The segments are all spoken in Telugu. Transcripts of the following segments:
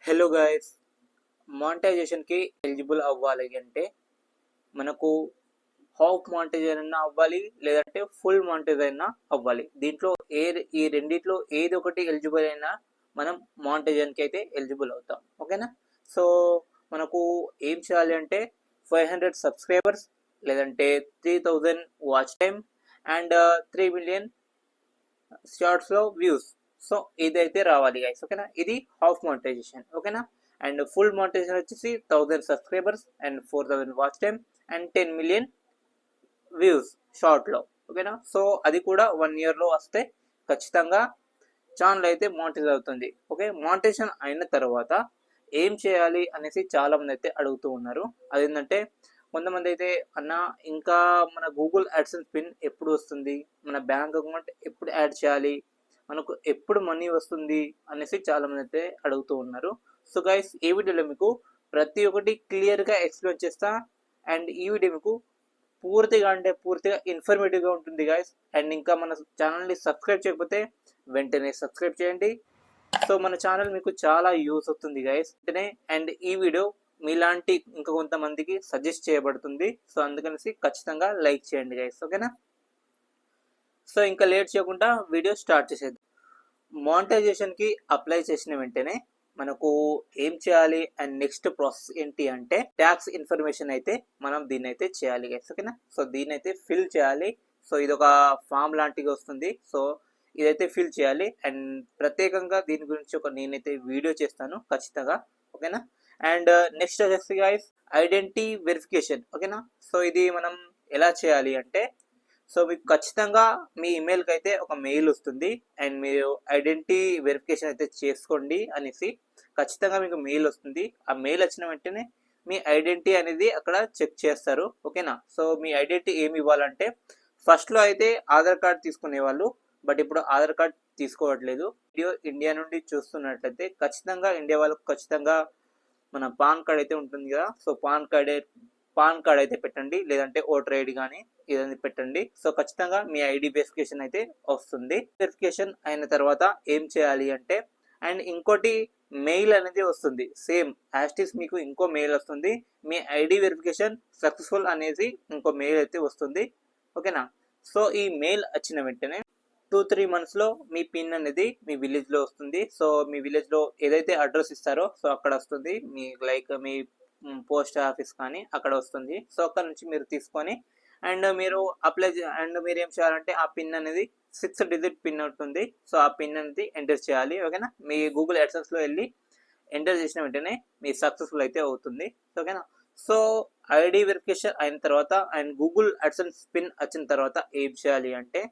హలో గైస్, మానిటైజేషన్కి ఎలిజిబుల్ అవ్వాలి అంటే మనకు హాఫ్ మానిటైజేషన్ అయినా అవ్వాలి, లేదంటే ఫుల్ మానిటైజేషన్ అయినా అవ్వాలి. దీంట్లో ఈ రెండిట్లో ఏది ఒకటి ఎలిజిబుల్ అయినా మనం మానిటైజేషన్కి అయితే ఎలిజిబుల్ అవుతాం. ఓకేనా? సో మనకు ఏం చేయాలి అంటే 500 సబ్స్క్రైబర్స్, లేదంటే 3000 వాచ్ టైం అండ్ 3 మిలియన్ షార్ట్స్లో వ్యూస్. సో ఇదైతే రావాలి గైస్. ఓకేనా? ఇది హాఫ్ మానిటైజేషన్. ఓకేనా? అండ్ ఫుల్ మానిటైజేషన్ వచ్చేసి 1000 subscribers and 4000 watch time and 10 million views షార్ట్లో. ఓకేనా? సో అది కూడా 1 ఇయర్లో వస్తే ఖచ్చితంగా ఛానల్ అయితే మానిటైజ్ అవుతుంది. ఓకే, మానిటైజేషన్ అయిన తర్వాత ఏం చేయాలి అనేసి చాలా మంది అయితే అడుగుతూ ఉన్నారు. అదేంటంటే కొంతమంది అయితే అన్న ఇంకా మన గూగుల్ యాడ్సెన్స్ పిన్ ఎప్పుడు వస్తుంది, మన బ్యాంక్ అకౌంట్ ఎప్పుడు యాడ్ చేయాలి, మనకు ఎప్పుడు మనీ వస్తుంది అనేసి చాలా మంది అయితే అడుగుతూ ఉన్నారు. సో గైస్, ఈ వీడియోలో మీకు ప్రతి ఒక్కటి క్లియర్గా ఎక్స్ప్లెయిన్ చేస్తా. అండ్ ఈ వీడియో మీకు పూర్తిగా ఇన్ఫర్మేటివ్గా ఉంటుంది గైస్. అండ్ ఇంకా మన ఛానల్ని సబ్స్క్రైబ్ చేయకపోతే వెంటనే సబ్స్క్రైబ్ చేయండి. సో మన ఛానల్ మీకు చాలా యూస్ అవుతుంది గైస్. అండ్ ఈ వీడియో మీలాంటి ఇంకా కొంతమందికి సజెస్ట్ చేయబడుతుంది. సో అందుకనేసి ఖచ్చితంగా లైక్ చేయండి గైస్. ఓకేనా? సో ఇంకా లేట్ చేయకుండా వీడియో స్టార్ట్ చేసేద్దాం. మానిటైజేషన్కి అప్లై చేసిన వెంటనే మనకు ఏం చేయాలి అండ్ నెక్స్ట్ ప్రాసెస్ ఏంటి అంటే ట్యాక్స్ ఇన్ఫర్మేషన్ అయితే మనం దీన్ని అయితే చేయాలి గైస్. ఓకేనా? సో దీన్ని అయితే ఫిల్ చేయాలి. సో ఇది ఒక ఫామ్ లాంటిగా వస్తుంది. సో ఇదైతే ఫిల్ చేయాలి. అండ్ ప్రత్యేకంగా దీని గురించి నేనైతే వీడియో చేస్తాను ఖచ్చితంగా. ఓకేనా? అండ్ నెక్స్ట్ వచ్చేసి గైస్ ఐడెంటిటీ వెరిఫికేషన్. ఓకేనా? సో ఇది మనం ఎలా చేయాలి అంటే, సో మీకు ఖచ్చితంగా మీ ఇమెయిల్కి అయితే ఒక మెయిల్ వస్తుంది. అండ్ మీరు ఐడెంటిటీ వెరిఫికేషన్ అయితే చేసుకోండి అనేసి ఖచ్చితంగా మీకు మెయిల్ వస్తుంది. ఆ మెయిల్ వచ్చిన వెంటనే మీ ఐడెంటిటీ అనేది అక్కడ చెక్ చేస్తారు. ఓకేనా? సో మీ ఐడెంటిటీ ఏమి ఇవ్వాలంటే, ఫస్ట్లో అయితే ఆధార్ కార్డ్ తీసుకునేవాళ్ళు, బట్ ఇప్పుడు ఆధార్ కార్డ్ తీసుకోవట్లేదు. ఇండియా నుండి చూస్తున్నట్లయితే ఖచ్చితంగా ఇండియా వాళ్ళకు ఖచ్చితంగా మన పాన్ కార్డ్ అయితే ఉంటుంది కదా. సో పాన్ కార్డ్ అయితే పెట్టండి, లేదంటే ఓటర్ ఐడి కానీ ఇదని పెట్టండి. సో ఖచ్చితంగా మీ ఐడి వెరిఫికేషన్ అయితే వస్తుంది. వెరిఫికేషన్ అయిన తర్వాత ఏం చేయాలి అంటే, అండ్ ఇంకోటి మెయిల్ అనేది వస్తుంది. సేమ్ యాస్టిస్ మీకు ఇంకో మెయిల్ వస్తుంది. మీ ఐడి వెరిఫికేషన్ సక్సెస్ఫుల్ అనేది ఇంకో మెయిల్ అయితే వస్తుంది. ఓకేనా? సో ఈ మెయిల్ వచ్చిన వెంటనే 2-3 మంత్స్లో మీ పిన్ అనేది మీ విలేజ్లో వస్తుంది. సో మీ విలేజ్లో ఏదైతే అడ్రస్ ఇస్తారో సో అక్కడ వస్తుంది. మీ లైక్ మీ పోస్ట్ ఆఫీస్ కానీ అక్కడ వస్తుంది. సో అక్కడ నుంచి మీరు తీసుకొని అండ్ మీరు అండ్ మీరు ఏం చేయాలంటే ఆ పిన్ అనేది 6 డిజిట్ పిన్ ఉంటుంది. సో ఆ పిన్ అనేది ఎంటర్ చేయాలి. ఓకేనా? మీ గూగుల్ యాడ్సెన్స్లో వెళ్ళి ఎంటర్ చేసిన వెంటనే మీ సక్సెస్ఫుల్ అయితే అవుతుంది. ఓకేనా? సో ఐడి వెరిఫికేషన్ అయిన తర్వాత అండ్ గూగుల్ యాడ్సెన్స్ పిన్ వచ్చిన తర్వాత ఏం చేయాలి అంటే,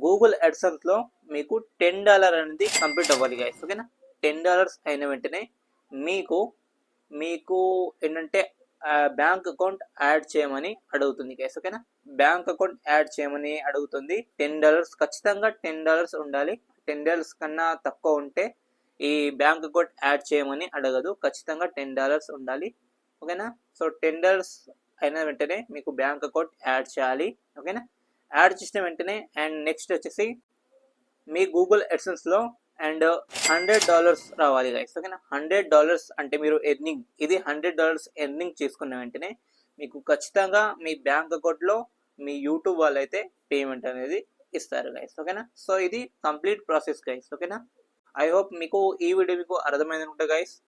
గూగుల్ యాడ్సెన్స్లో మీకు $10 అనేది కంప్లీట్ అవ్వాలి గైస్. ఓకేనా? $10 అయిన వెంటనే మీకు ఏంటంటే బ్యాంక్ అకౌంట్ యాడ్ చేయమని అడుగుతుంది గైస్. ఓకేనా? బ్యాంక్ అకౌంట్ యాడ్ చేయమని అడుగుతుంది. $10 ఖచ్చితంగా $10 ఉండాలి. $10 కన్నా తక్కువ ఉంటే ఈ బ్యాంక్ అకౌంట్ యాడ్ చేయమని అడగదు. ఖచ్చితంగా $10 ఉండాలి. ఓకేనా? సో $10 అయిన వెంటనే మీకు బ్యాంక్ అకౌంట్ యాడ్ చేయాలి. ఓకేనా? యాడ్ చేసిన వెంటనే అండ్ నెక్స్ట్ వచ్చేసి మీ గూగుల్ యాడ్సెన్స్లో అండ్ $100 రావాలి గైస్. ఓకేనా? $100 అంటే మీరు ఇది $100 ఎర్నింగ్ చేసుకున్న వెంటనే మీకు ఖచ్చితంగా మీ బ్యాంక్ అకౌంట్లో మీ యూట్యూబ్ వాళ్ళు అయితే పేమెంట్ అనేది ఇస్తారు గైస్. ఓకేనా? సో ఇది కంప్లీట్ ప్రాసెస్ గైస్. ఓకేనా? ఐ హోప్ మీకు ఈ వీడియో మీకు అర్థమైంది అనుకుంటా గైస్.